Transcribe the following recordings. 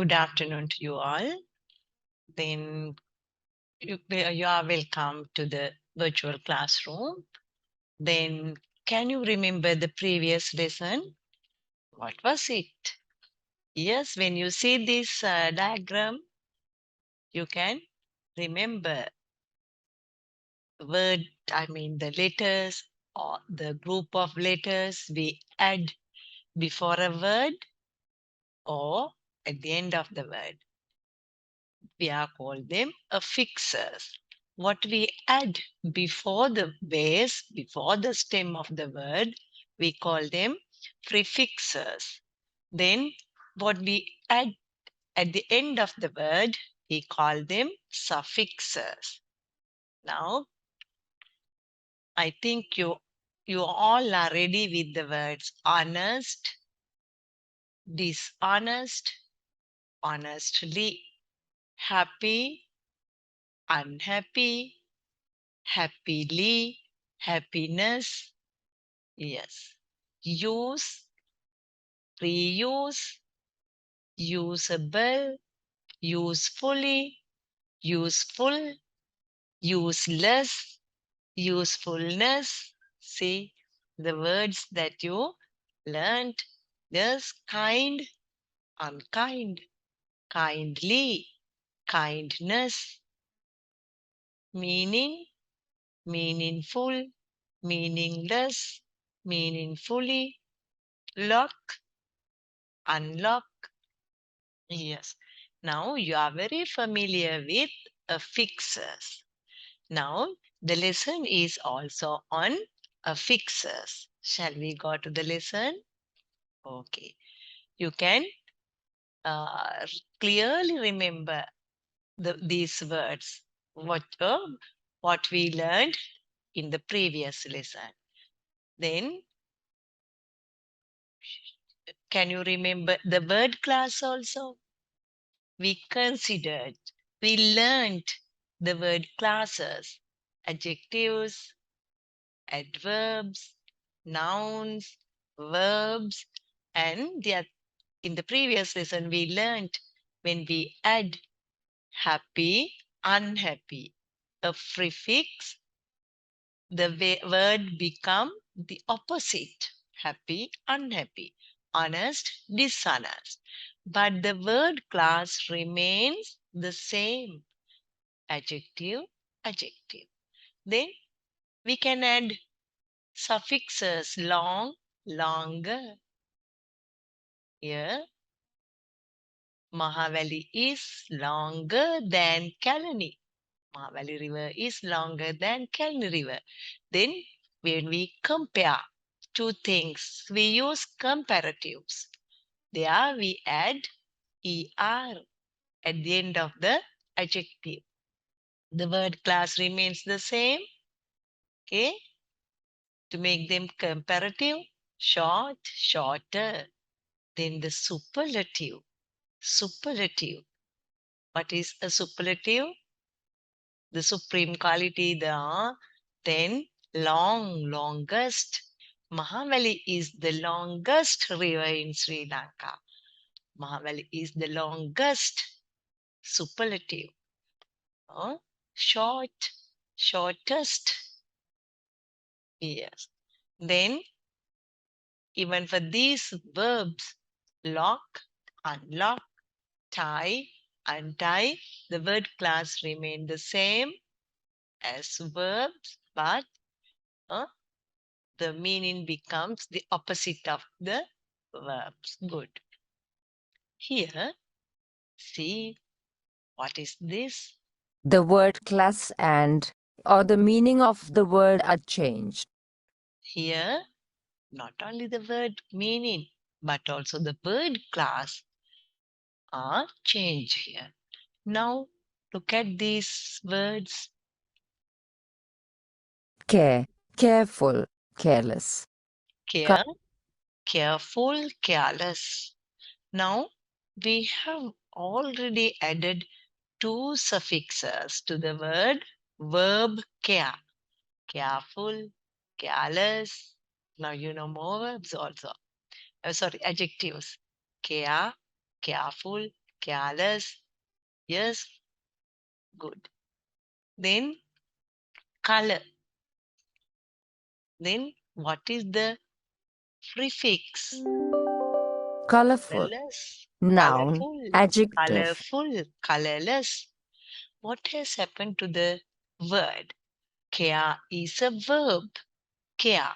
Good afternoon to you all. Then you are welcome to the virtual classroom. Then can you remember the previous lesson? What was it? Yes, when you see this diagram, you can remember word, the letters or the group of letters we add before a word or at the end of the word. We are called them affixes. What we add before the base, before the stem of the word, we call them prefixes. Then what we add at the end of the word, we call them suffixes. Now, I think you all are ready with the words honest, dishonest, honestly, happy, unhappy, happily, happiness. Yes. Use, reuse, usable, usefully, useful, useless, usefulness. See the words that you learned. Yes, kind, unkind, kindly, kindness, meaning, meaningful, meaningless, meaningfully, lock, unlock. Yes. Now you are very familiar with affixes. Now the lesson is also on affixes. Shall we go to the lesson? Okay. You can uh, clearly remember these words. What we learned in the previous lesson. Then can you remember the word class also? We considered, we learned the word classes, adjectives, adverbs, nouns, verbs, and in the previous lesson we learned when we add happy, unhappy, a prefix, the word become the opposite, happy, unhappy, honest, dishonest. But the word class remains the same, adjective, adjective. Then we can add suffixes long, longer. Here, Mahavali is longer than Kalani. Mahavali River is longer than Kalani River. Then when we compare two things, we use comparatives. There we add ER at the end of the adjective. The word class remains the same. Okay. To make them comparative, short, shorter. Then the superlative. Superlative. What is a superlative? The supreme quality, then long, longest. Mahavali is the longest river in Sri Lanka. Mahavali is the longest. Superlative. Short, shortest. Yes. Then even for these verbs, lock, unlock, tie, untie, the word class remain the same as verbs, but the meaning becomes the opposite of the verbs. Good. Here, see, what is this? The word class and or the meaning of the word are changed. Here, not only the word meaning, but also the word class are changed here. Now, look at these words. Care, careful, careless. Care, careful, careless. Now, we have already added two suffixes to the word verb care. Careful, careless. Now you know more verbs also. Sorry, adjectives. Care, careful, Careless. Yes, good. Then color. Then what is the prefix? Colorful. Colorless. Noun. Colorful. Adjective. Colorful. Colorless. What has happened to the word? Care is a verb. Care.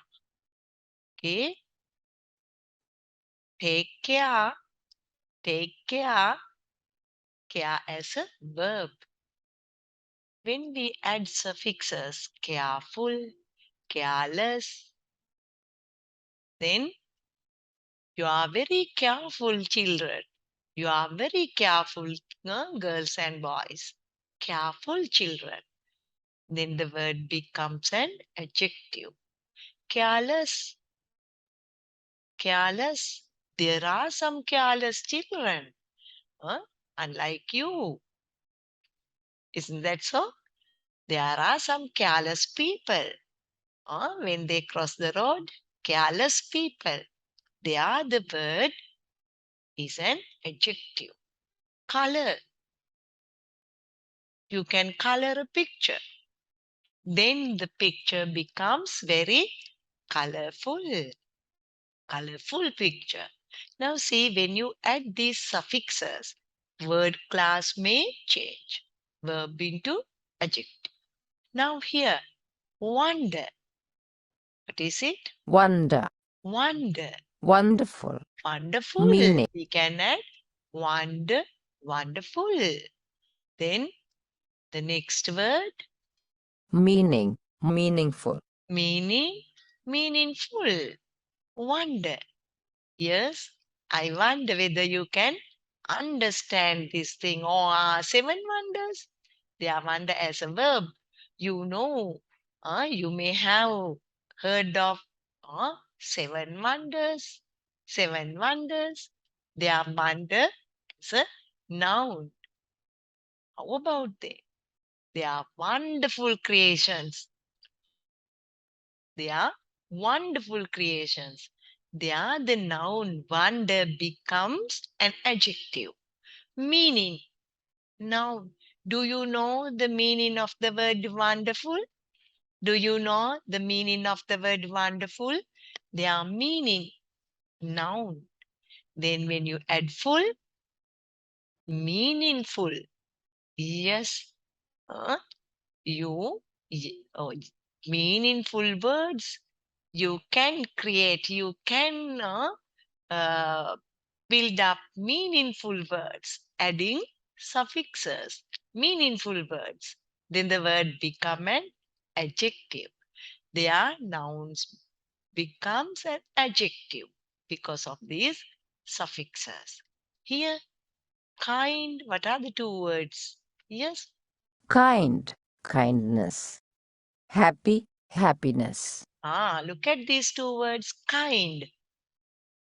Okay. Take care. Take care. Care as a verb. When we add suffixes, careful, careless, then you are very careful, children. You are very careful, girls and boys. Careful, children. Then the word becomes an adjective. Careless, careless. There are some careless children, huh? Unlike you. Isn't that so? There are some careless people. When they cross the road, careless people. They are the word is an adjective. Color. You can color a picture. Then the picture becomes very colorful. Colorful picture. Now see, when you add these suffixes, word class may change. Verb into adjective. Now here, wonder. What is it? Wonder. Wonder. Wonderful. Wonderful. Meaning. We can add wonder, wonderful. Then the next word, Meaning. Meaningful. meaning, meaningful. Wonder. Yes, I wonder whether you can understand this thing. Or seven wonders. They are wonder as a verb. You know, you may have heard of seven wonders. Seven wonders. They are wonder as a noun. How about they? They are wonderful creations. They are wonderful creations. They are the noun. Wonder becomes an adjective. Meaning. Now, do you know the meaning of the word wonderful? Do you know the meaning of the word wonderful? They are meaning. Noun. Then when you add full, meaningful. Yes. Uh, you, oh, meaningful words you can create, you can uh, build up meaningful words, adding suffixes, meaningful words. Then the word become an adjective. They are nouns becomes an adjective because of these suffixes. Here, kind, what are the two words? Yes. Kind. Kindness. Happy. Happiness. Look at these two words, kind.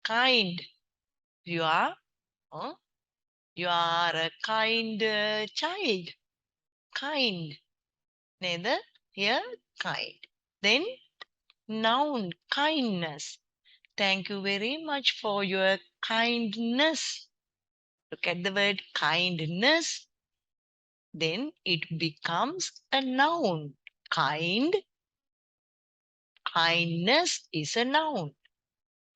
Kind. You are, uh, you are a kind child. Kind. Neither here, kind. Then noun, kindness. Thank you very much for your kindness. Look at the word kindness. Then it becomes a noun. Kind. Kindness is a noun.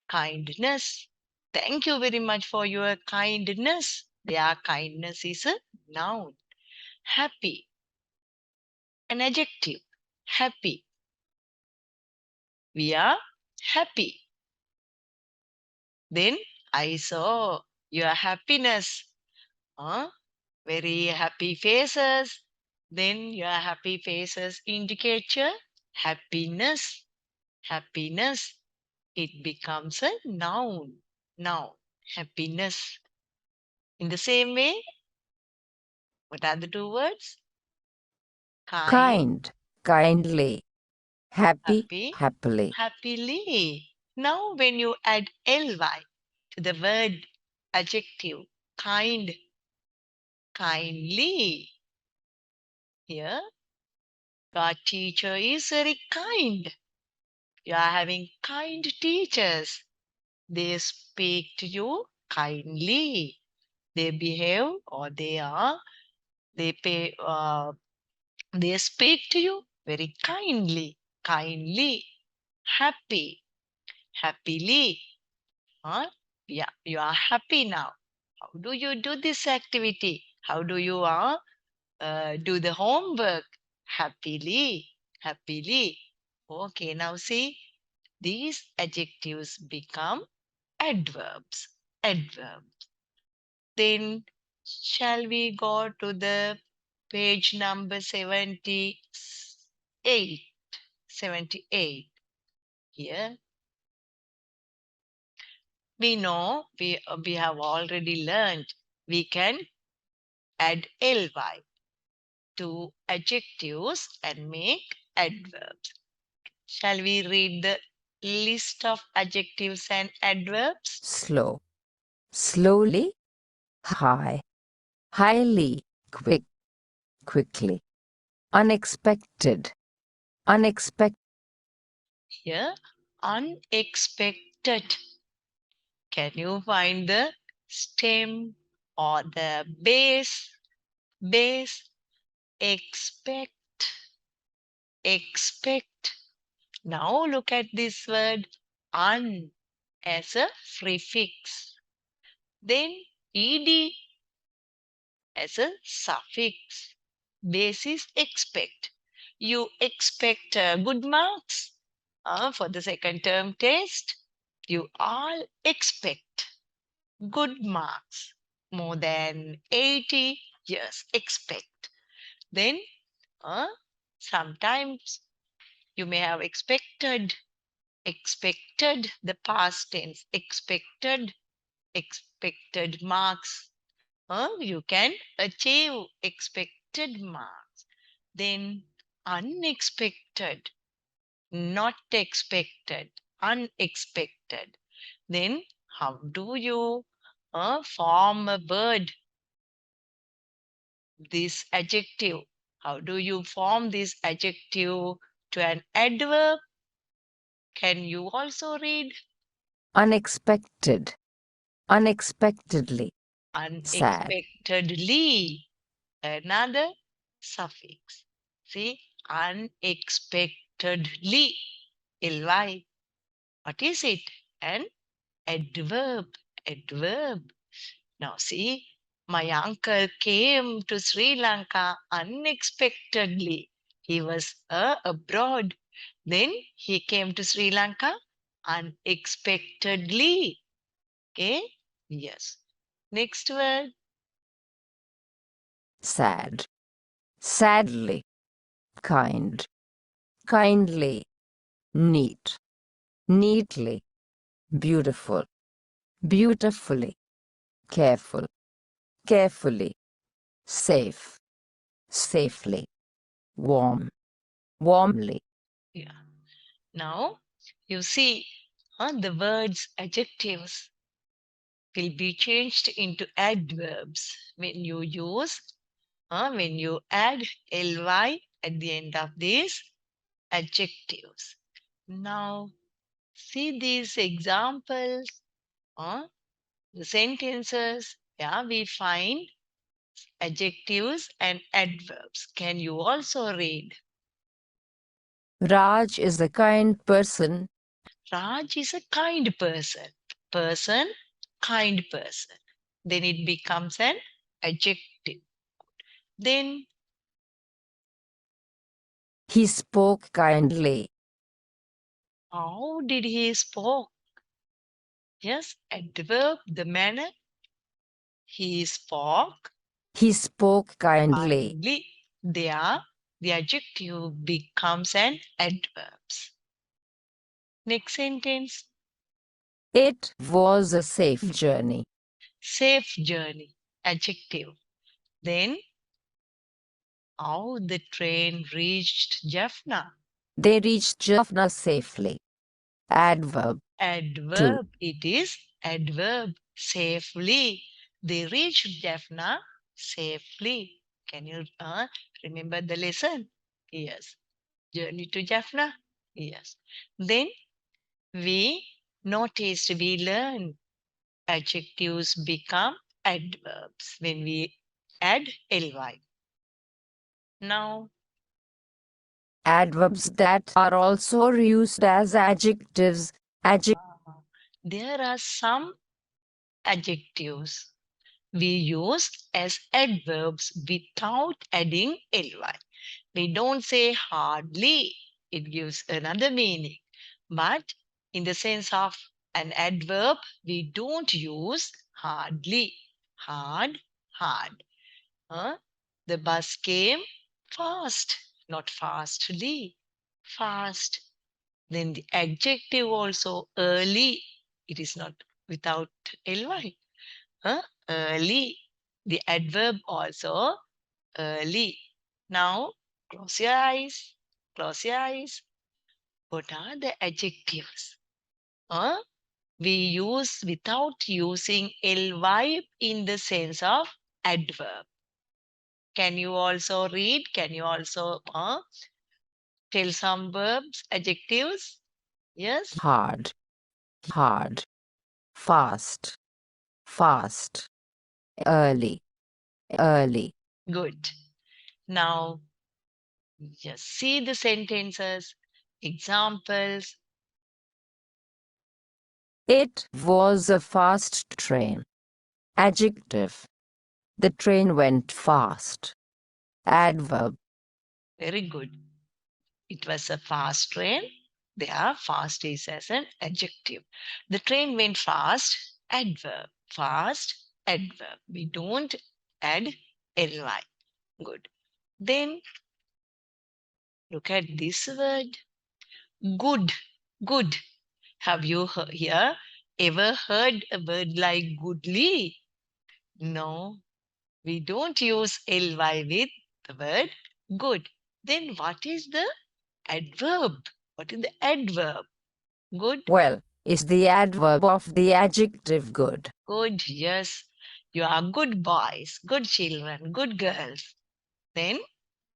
Kindness. Thank you very much for your kindness. Their kindness is a noun. Happy. An adjective. Happy. We are happy. Then I saw your happiness. Huh? Very happy faces. Then your happy faces indicate your happiness. Happiness. It becomes a noun. Noun. Happiness. In the same way, what are the two words? Kind, Kind. Kindly. Happy. happy, Happily. happily. Now, when you add ly to the word adjective, kind, kindly, here, your teacher is very kind. You are having kind teachers. They speak to you kindly. they behave, or they are, they pay, they speak to you very kindly, kindly, happy, happily. Huh? Yeah, you are happy now. How do you do this activity? How do you do the homework? Happily, happily. Okay, now see, these adjectives become adverbs. Adverbs. Then shall we go to the page number 78? 78. Here we know we have already learned we can add ly to adjectives and make adverbs. Shall we read the list of adjectives and adverbs? Slow, slowly, high, highly, quick, quickly, unexpected, unexpected, Here, unexpected. Can you find the stem or the base? Base, expect, expect. Now look at this word un as a prefix. Then ed as a suffix. Base is expect. You expect good marks for the second term test. You all expect good marks. More than 80, yes, expect. Then sometimes you may have expected the past tense, expected marks. You can achieve expected marks. Then unexpected, not expected, unexpected. Then how do you form a word, this adjective? How do you form this adjective to an adverb? Can you also read? unexpected, unexpectedly, sad, Unexpectedly. Another suffix. See, unexpectedly. Ly. What is it? An adverb. Adverb. Now see, my uncle came to Sri Lanka unexpectedly. He was abroad. Then he came to Sri Lanka unexpectedly. Okay? Yes. Next word. sad, sadly, kind, kindly, neat, neatly, beautiful, beautifully, careful, carefully, safe, safely, warm, warmly, Yeah. Now you see the words adjectives will be changed into adverbs when you use, when you add ly at the end of these adjectives. Now, see these examples, the sentences. Yeah, we find adjectives and adverbs. Can you also read? Raj is a kind person. Raj is a kind person. Person, kind person. Then it becomes an adjective. Then He spoke kindly. how did he spoke? Yes, adverb, the manner he spoke He spoke kindly. kindly. There, the adjective becomes an adverbs. Next sentence, It was a safe journey. safe journey, adjective. Then, how the train reached Jaffna? They reached Jaffna safely. Adverb 2. Adverb, it is adverb, safely. They reached Jaffna safely. Can you remember the lesson? Yes. Journey to Jaffna? Yes. Then we noticed, we learn adjectives become adverbs when we add ly. Now, Adverbs that are also used as adjectives. there are some adjectives we use as adverbs without adding ly. We don't say hardly, it gives another meaning. But in the sense of an adverb, we don't use hardly. Hard, hard. Huh? The bus came fast, not fastly. Fast. Then the adjective also early. It is not without ly. Huh? Early. The adverb also early. Now, close your eyes. Close your eyes. What are the adjectives? Huh? We use without using ly in the sense of adverb. Can you also read? Can you also tell some verbs, adjectives? Yes? Hard, hard, fast, fast, early, early. Good. Now, just see the sentences, examples. It was a fast train. Adjective. The train went fast. Adverb. Very good. It was a fast train. There, fast is as an adjective. The train went fast, adverb. Fast, adverb. We don't add ly. Good. Then look at this word. Good. Good. Have you here ever heard a word like goodly? No, we don't use ly with the word good. Then what is the adverb? What is the adverb? Good. Well, is the adverb of the adjective good. Good, yes. You are good boys, good children, good girls. Then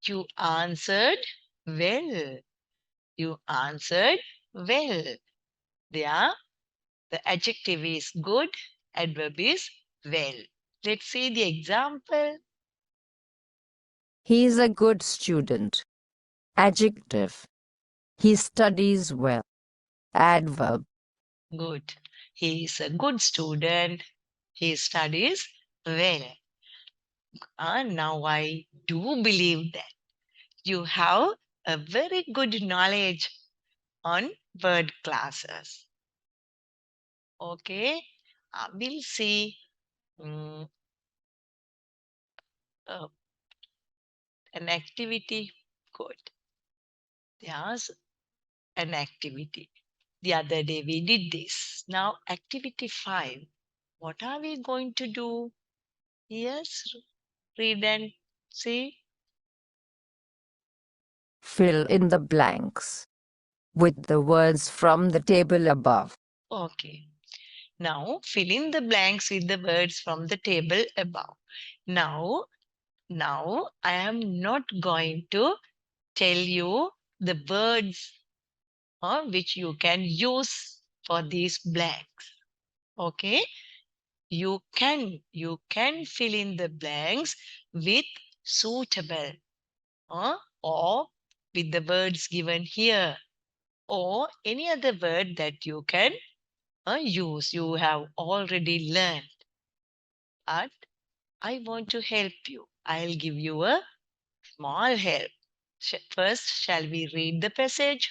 you answered well. You answered well. There, the adjective is good, adverb is well. Let's see the example. He is a good student. Adjective. He studies well. Adverb. Good. He is a good student. He studies well. Now I do believe that you have a very good knowledge on word classes. Okay, we'll see mm, uh, an activity. Good. There's an activity. The other day we did this. Now, activity 5. What are we going to do? Yes, read and see. Fill in the blanks with the words from the table above. Okay. Now, fill in the blanks with the words from the table above. Now I am not going to tell you the words which you can use for these blanks. Okay, you can fill in the blanks with suitable or with the words given here or any other word that you can use. You have already learned. But I want to help you. I'll give you a small help. First, shall we read the passage?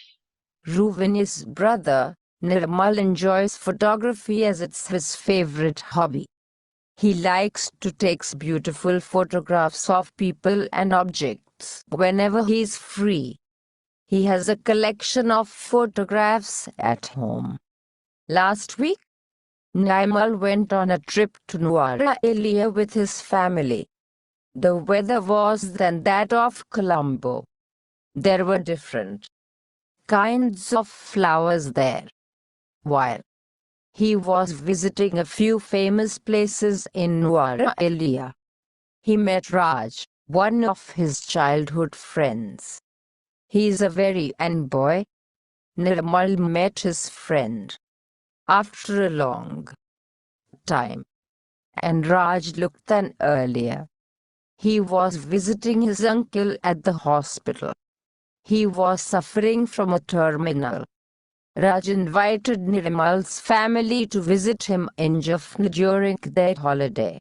Ruvani's brother, Nirmal, enjoys photography as it's his favorite hobby. He likes to take beautiful photographs of people and objects whenever he's free. He has a collection of photographs at home. Last week, Nirmal went on a trip to Nuwara with his family. The weather was than that of Colombo. There were different kinds of flowers there. While he was visiting a few famous places in Nuwara, he met Raj, one of his childhood friends. He is a very young boy. Nirmal met his friend after a long time and Raj looked than earlier. He was visiting his uncle at the hospital. He was suffering from a terminal. Raj invited Nirmal's family to visit him in Jaffna during their holiday.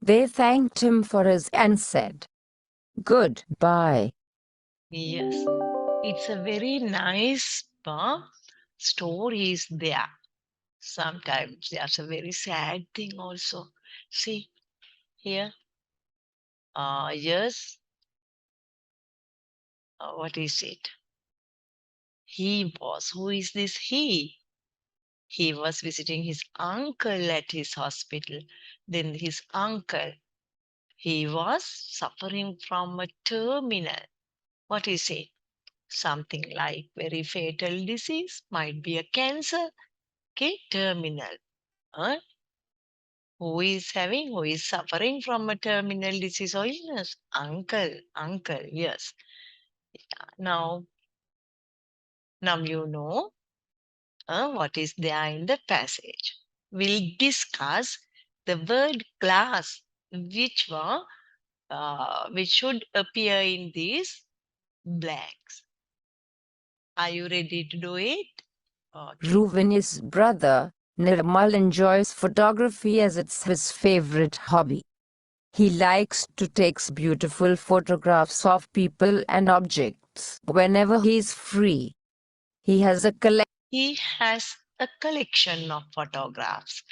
They thanked him for his and said, "Goodbye." Yes, it's a very nice stories there. Sometimes there's a very sad thing also. See here. Yes. What is it? He was. Who is this he? He was visiting his uncle at his hospital. Then his uncle, he was suffering from a terminal. What is it? Something like very fatal disease, might be a cancer. Okay, terminal. Huh? Who is suffering from a terminal disease or illness? Uncle, yes. Now, now you know what is there in the passage. We'll discuss the word class, which should appear in these blanks. Are you ready to do it? Okay. Ruvani's brother, Nirmal enjoys photography as it's his favorite hobby. He likes to take beautiful photographs of people and objects whenever he's free. He has a collection. He has a collection of photographs.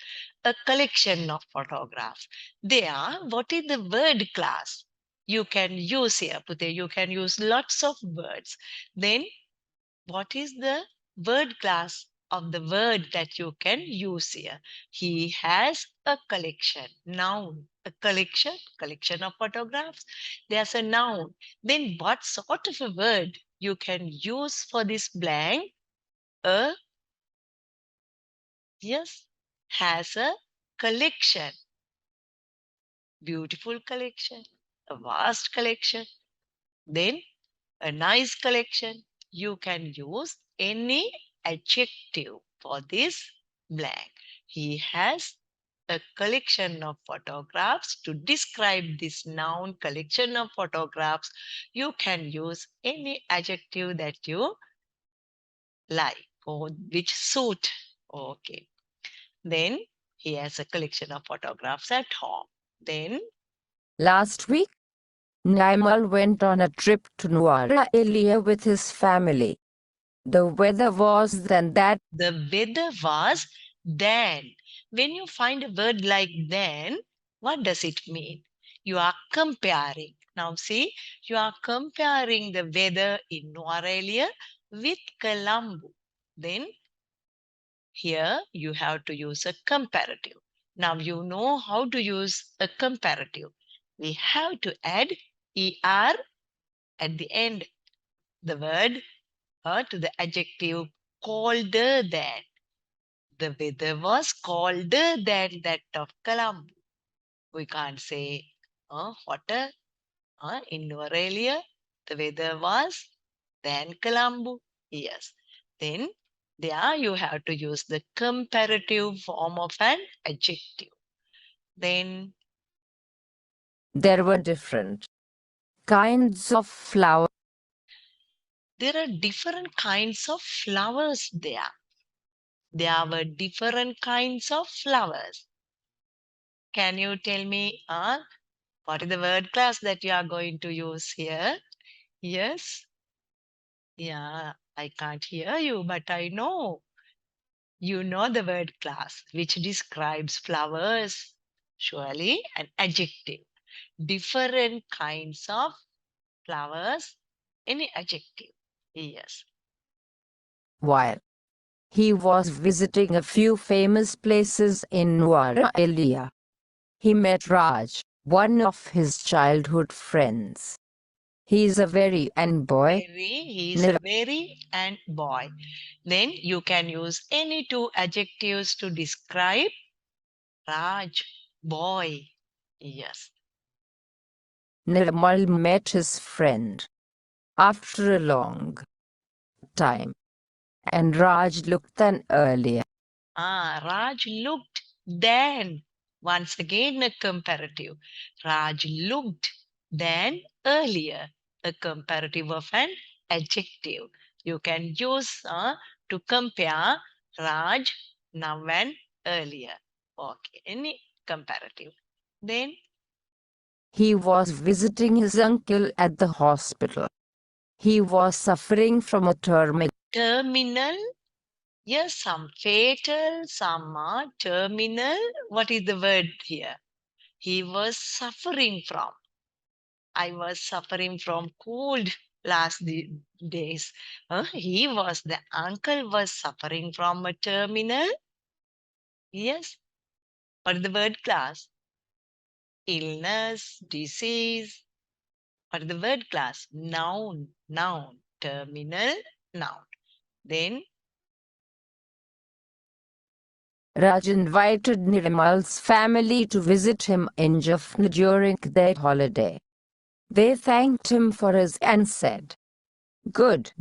A collection of photographs. There, what is the word class? You can use here, Pute, you can use lots of words. Then, what is the word class of the word that you can use here? He has a collection. Noun. A collection of photographs. There's a noun. Then, what sort of a word you can use for this blank? A Yes, has a collection, beautiful collection, a vast collection, then a nice collection. You can use any adjective for this blank. He has a collection of photographs. To describe this noun collection of photographs, you can use any adjective that you like or which suit. Okay. Then he has a collection of photographs at home. Then Last week, Nirmal went on a trip to Nuwara area with his family. The weather was then that. the weather was then. When you find a word like then, what does it mean? You are comparing. Now see, you are comparing the weather in Noarelia with Colombo. Then here you have to use a comparative. Now you know how to use a comparative. We have to add er at the end, the word to the adjective colder than. The weather was colder than that of Colombo. We can't say hotter. In Norelia, the weather was than Colombo. Yes. Then there you have to use the comparative form of an adjective. Then There were different kinds of flowers. there are different kinds of flowers there. There were different kinds of flowers. Can you tell me what is the word class that you are going to use here? Yes? Yeah, I can't hear you, but I know. You know the word class, which describes flowers. Surely an adjective. Different kinds of flowers. Any adjective. Yes. While he was visiting a few famous places in Nuwara area, he met Raj, one of his childhood friends. He is a very and boy. He's a very and boy. Then you can use any two adjectives to describe Raj, boy. Yes. Nirmal met his friend after a long time, and Raj looked than earlier. Raj looked then. Once again, a comparative. Raj looked than earlier. A comparative of an adjective. You can use to compare Raj now and earlier. Okay, any comparative. Then He was visiting his uncle at the hospital. He was suffering from a terminal. Yes, some fatal, some are terminal. What is the word here? He was suffering from. I was suffering from cold last days. The uncle was suffering from a terminal. Yes. What is the word class? Illness, disease. What is the word class? Noun, noun, terminal, noun. Then Raj invited Nirmal's family to visit him in Jaffna during their holiday. They thanked him for his and said, "Good."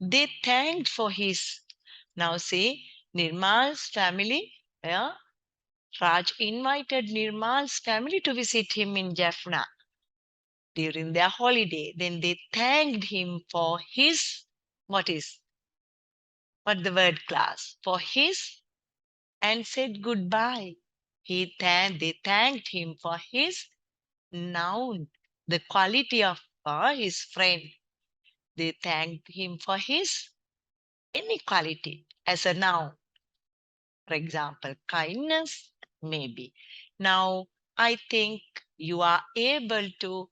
they thanked for his. Now see, Nirmal's family. Yeah, Raj invited Nirmal's family to visit him in Jaffna during their holiday. Then they thanked him for his, what the word class? For his, and said goodbye. They thanked him for his noun, the quality of his friend. They thanked him for his any quality as a noun. For example, kindness, maybe. Now, I think you are able to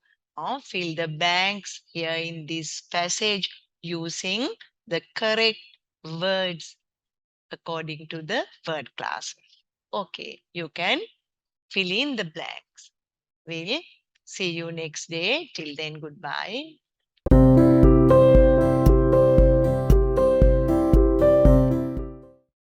fill the blanks here in this passage using the correct words according to the word class. Okay, you can fill in the blanks. We'll see you next day. Till then, goodbye.